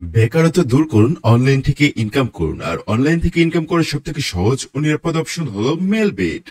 বেকারত্ব দূর করুন, অনলাইন থেকে ইনকাম করুন। আর অনলাইন থেকে ইনকাম করার সব থেকে সহজ ও নিরাপদ অপশন হলো মেলবেট।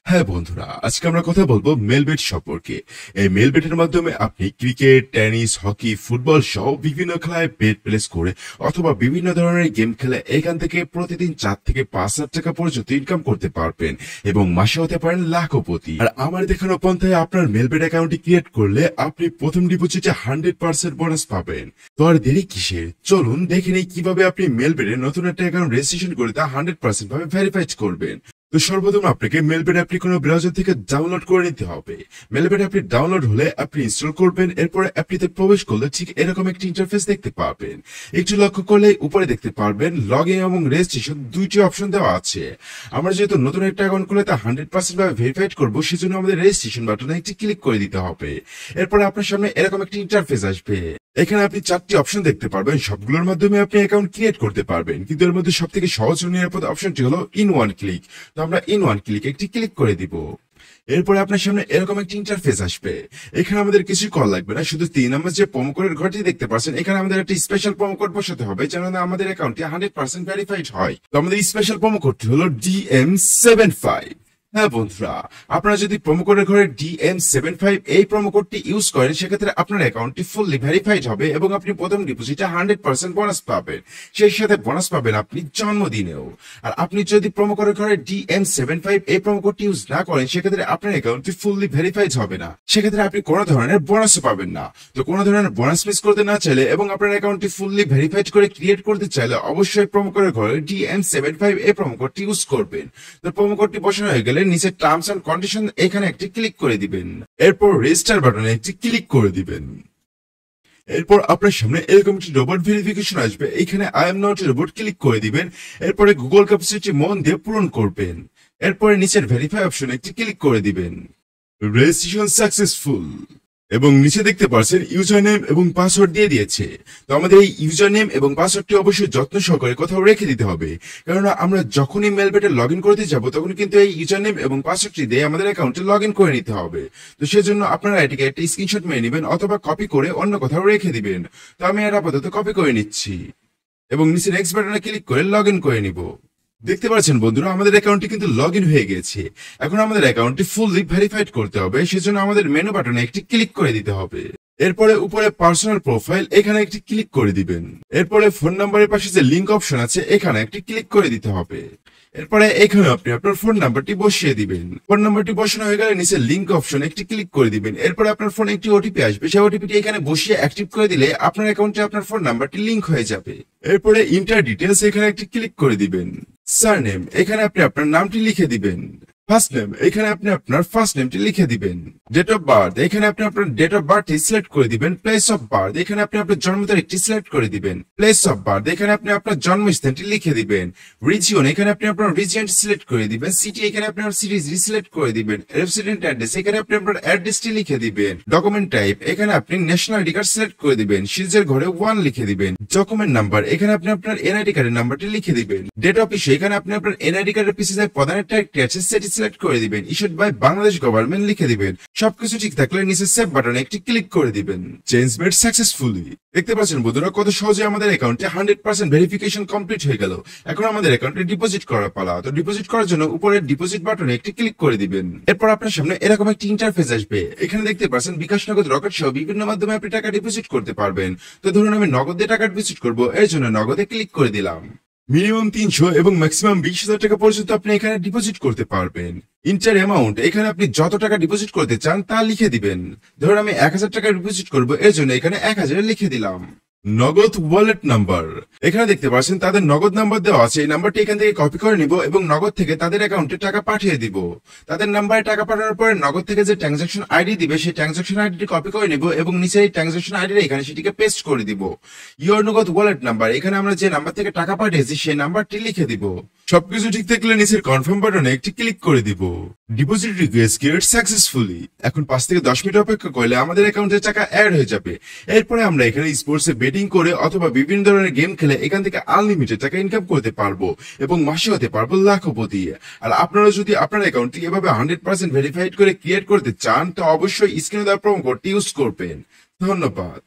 হ্যাঁ বন্ধুরা, আজকে আমরা কথা বলবো মেলবেট সম্পর্কে। এই মেলবেটের মাধ্যমে আপনি ক্রিকেট, টেনিস, হকি, ফুটবল সহ বিভিন্ন খেলায় বেট প্লেস করে অথবা বিভিন্ন ধরনের গেম খেলে এখান থেকে প্রতিদিন 4 থেকে 5 হাজার টাকা পর্যন্ত ইনকাম করতে পারবেন এবং মাসে হতে পারেন লাখপতি। আর আমার দেখানো পন্থায় আপনার মেলবেট অ্যাকাউন্টটি ক্রিয়েট করলে আপনি প্রথম ডিপোজিটে 100% বোনাস পাবেন। তো আর দেরি কিসের, চলুন দেখে নেই কিভাবে আপনি মেলবেটে নতুন একটা অ্যাকাউন্ট রেজিস্ট্রেশন করে তা 100% ভাবে ভেরিফাইড করবেন। তো সর্বপ্রথম আপনাকে মেলবেট অ্যাপটি কোনো ব্রাউজার থেকে ডাউনলোড করে নিতে হবে। মেলবেট অ্যাপটি ডাউনলোড হলে আপনি ইনস্টল করবেন। এরপরে অ্যাপটিতে প্রবেশ করলে ঠিক এরকম একটি ইন্টারফেস দেখতে পাবেন। একটু লক্ষ্য করলে উপরে দেখতে পারবেন লগ ইন এবং রেজিস্ট্রেশন দুইটি অপশন দেওয়া আছে। আমরা যেহেতু নতুন একটা অ্যাকাউন্ট খুলে তা 100% ভাবে ভেরিফাইড করবো, সেজন্য আমাদের রেজিস্ট্রেশন বাটনে একটি ক্লিক করে দিতে হবে। এরপরে আপনার সামনে এরকম একটি ইন্টারফেস আসবে। এখানে আপনি 4টি অপশন দেখতে পারবেন, সবগুলোর মাধ্যমে আপনি অ্যাকাউন্ট ক্রিয়েট করতে পারবেন, কিন্তু এর মধ্যে সব থেকে সহজ ও নিরাপদ অপশনটি হলো ইন ওয়ান ক্লিক। তো আমরা ইন ওয়ান ক্লিক একটি ক্লিক করে দিব। এরপরে আপনার সামনে এরকম একটি ইন্টারফেস আসবে। এখানে আমাদের কিছু কল লাগবে না, শুধু 3 নম্বর যে প্রোমো কোডের ঘরটি দেখতে পাচ্ছেন, এখানে আমাদের একটা স্পেশাল প্রোমো কোড বসাতে হবে যেন আমাদের অ্যাকাউন্টটি 100% ভেরিফাইড হয়। তো আমাদের স্পেশাল প্রোমো কোডটি হলো DM75। হ্যাঁ বন্ধুরা, আপনারা যদি প্রোমো কোডের ঘরে DM75 এই প্রোমো কোডটি ইউজ করেন, সেক্ষেত্রে আপনার অ্যাকাউন্টটি ফুললি ভেরিফাইড হবে এবং আপনি প্রথম ডিপোজিটে 100% বোনাস পাবেন। সেই সাথে বোনাস পাবেন আপনি জন্মদিনেও। আর আপনি যদি প্রোমো কোডের ঘরে DM75 এই প্রোমো কোডটি ইউজ না করেন, সেক্ষেত্রে আপনার অ্যাকাউন্টটি ফুললি ভেরিফাইড হবে না। সেক্ষেত্রে আপনি কোনো ধরনের বোনাসও পাবেন না। তো কোনো ধরনের বোনাস মিস করতে না চাইলে এবং আপনার অ্যাকাউন্টটি ফুললি ভেরিফাইড করে ক্রিয়েট করতে চাইলে অবশ্যই প্রোমো কোডের ঘরে DM75 এই প্রোমো কোডটি ইউজ করবেন। তো প্রোমো কোডটি বসানো হয়ে গেলে নিচে টার্মস এন্ড কন্ডিশন এখানে একটি ক্লিক করে দিবেন। এরপর রেজিস্টার বাটনে একটি ক্লিক করে দিবেন। এরপর আপনার সামনে এরকম একটি রোবট ভেরিফিকেশন আসবে। এখানে I am not robot click করে দিবেন। এরপরে গুগল ক্যাপাসিটি মন দিয়ে পূরণ করবেন। এরপরে নিচের ভেরিফাই অপশনে একটি ক্লিক করে দিবেন। রেজিস্ট্রেশন সাকসেসফুল এবং নিচে দেখতে পাচ্ছেন ইউজার নেম এবং পাসওয়ার্ড দিয়ে দিয়েছে। তো আমাদের এই ইউজার নেম এবং পাসওয়ার্ডটি অবশ্যই যত্ন সহকারে কোথাও রেখে দিতে হবে, কারণ আমরা যখনই মেলবেটে লগ ইন করতে যাব তখন কিন্তু এই ইউজার নেম এবং পাসওয়ার্ডটি দিয়ে আমাদের অ্যাকাউন্টে লগ ইন করে নিতে হবে। তো সেজন্য আপনারা এটিকে একটা স্ক্রিনশট মেরে নেবেন অথবা কপি করে অন্য কোথাও রেখে দিবেন। তো আমি এটা আপাতত কপি করে নিচ্ছি এবং নিচে নেক্সট বাটনে ক্লিক করে লগ ইন করে নিব। দেখতে পাচ্ছেন বন্ধুরা, আমাদের অ্যাকাউন্টটি কিন্তু লগ ইন হয়ে গেছে। এখন আমাদের অ্যাকাউন্টটি ফুললি ভেরিফাইড করতে হবে, সেজন্য আমাদের মেনু বাটনে একটি ক্লিক করে দিতে হবে। এরপরে উপরে পার্সোনাল প্রোফাইল এখানে একটি ক্লিক করে দিবেন। এরপরে ফোন নাম্বারের পাশে যে লিংক অপশন আছে এখানে একটি ক্লিক করে দিতে হবে। এরপরে এখানে আপনি আপনার ফোন নাম্বারটি বসিয়ে দিবেন। ফোন নাম্বারটি বসানো হয়ে গেলে নিচে লিংক অপশন একটি ক্লিক করে দিবেন। এরপরে আপনার ফোনে একটি ওটিপি আসবে, সেই ওটিপিটি এখানে বসিয়ে অ্যাক্টিভ করে দিলে আপনার অ্যাকাউন্টে আপনার ফোন নাম্বারটি লিংক হয়ে যাবে। এরপরে ইন্টার ডিটেলস এখানে একটি ক্লিক করে দিবেন। সারনেম এখানে আপনি আপনার নামটি লিখে দিবেন। ফার্স্ট নেম এখানে আপনি আপনার ফার্স্ট নেমটি লিখে দিবেন। ডেট অফ বার্থ এখানে আপনি আপনার ডেট অফ বার্থটি সিলেক্ট করে দিবেন। প্লেস অফ বার্থ এখানে আপনি আপনার জন্ম তারিখটি সিলেক্ট করে দিবেন। প্লেস অফ বার্থ এখানে আপনি আপনার জন্মস্থানটি লিখে দিবেন। রিজিয়ন এখানে আপনি আপনার রিজিয়নটি সিলেক্ট করে দিবেন। সিটি এখানে আপনি আপনার সিটি সিলেক্ট করে দিবেন। রেসিডেন্ট অ্যাড্রেস এখানে আপনি আপনার অ্যাড্রেসটি লিখে দিবেন। ডকুমেন্ট টাইপ এখানে আপনি ন্যাশনাল আইডি কার্ড সিলেক্ট করে দিবেন। সিরিজের ঘরে 1 লিখে দিবেন। ডকুমেন্ট নাম্বার এখানে আপনি আপনার এনআইডি কার্ডের নাম্বারটি লিখে দিবেন। ডেট অফ ইস্যু এখানে আপনি আপনার এনআইডি কার্ডের পিছে যে প্রধানের ট্যাগটি আছে সেটি সিলেক্ট করে দিবেন। ইস্যুড বাই বাংলাদেশ গভর্নমেন্ট লিখে দিবেন। সবকিছু ঠিক থাকলে নিচে সেভ বাটনে একটি ক্লিক করে দিবেন। Change made successfully. দেখতে পাচ্ছেন বন্ধুরা, কত সহজে আমাদের অ্যাকাউন্টে 100% ভেরিফিকেশন কমপ্লিট হয়ে গেল। এখন আমাদের অ্যাকাউন্টে ডিপোজিট করার পালা। তো ডিপোজিট করার জন্য উপরের ডিপোজিট বাটনে একটি ক্লিক করে দিবেন। এরপর আপনার সামনে এরকম একটি ইন্টারফেস আসবে। এখানে দেখতে পাচ্ছেন বিকাশ, নগদ, রকেট সহ বিভিন্ন মাধ্যমে আপনি টাকা ডিপোজিট করতে পারবেন। তো ধরুন আমি নগদ দিয়ে টাকা ডিপোজিট করবো, এর জন্য নগদে ক্লিক করে দিলাম। মিনিমাম 300 এবং ম্যাক্সিমাম 20,000 টাকা পর্যন্ত আপনি এখানে ডিপোজিট করতে পারবেন। ইন্টার অ্যামাউন্ট এখানে আপনি যত টাকা ডিপোজিট করতে চান তা লিখে দিবেন। ধরুন আমি 1000 টাকা ডিপোজিট করবো, এর জন্য এখানে 1000 লিখে দিলাম। নগদ ওয়ালেট নাম্বার এখানে দেখতে পাচ্ছেন তাদের নগদ নাম্বার দেওয়া আছে। এই নাম্বারটি এখান থেকে কপি করে নিব এবং নগদ থেকে তাদের অ্যাকাউন্টে টাকা পাঠিয়ে দিব। তাদের নাম্বারে টাকা পাঠানোর পরে নগদ থেকে যে ট্রানজাকশন আইডি দিবে সেই ট্রানজাকশন আইডিটি কপি করে নিব এবং নিচে এই ট্রানজাকশন আইডি এখানে সেটিকে পেস্ট করে দিব। ইওর নগদ ওয়ালেট নাম্বার এখানে আমরা যে নাম্বার থেকে টাকা পাঠিয়েছি সেই নাম্বারটি লিখে দিব। সবকিছু ঠিক থাকলে নিচের কনফার্ম বাটনে একটি ক্লিক করে দিব। Deposit request create successfully. এখন 5 থেকে 10 মিনিট অপেক্ষা করলে আমাদের অ্যাকাউন্টে টাকা অ্যাড হয়ে যাবে। এরপরে আমরা এখানে স্পোর্টসে বেটিং করে অথবা বিভিন্ন ধরনের গেম খেলে এখান থেকে আনলিমিটেড টাকা ইনকাম করতে পারবো এবং মাসে হতে পারবো লাখপতি। আর আপনারা যদি আপনার অ্যাকাউন্টটি এভাবে 100% ভেরিফাইড করে ক্রিয়েট করতে চান, তো অবশ্যই স্ক্রিনে দেওয়া প্রোমো কোডটি ইউজ করবেন। ধন্যবাদ।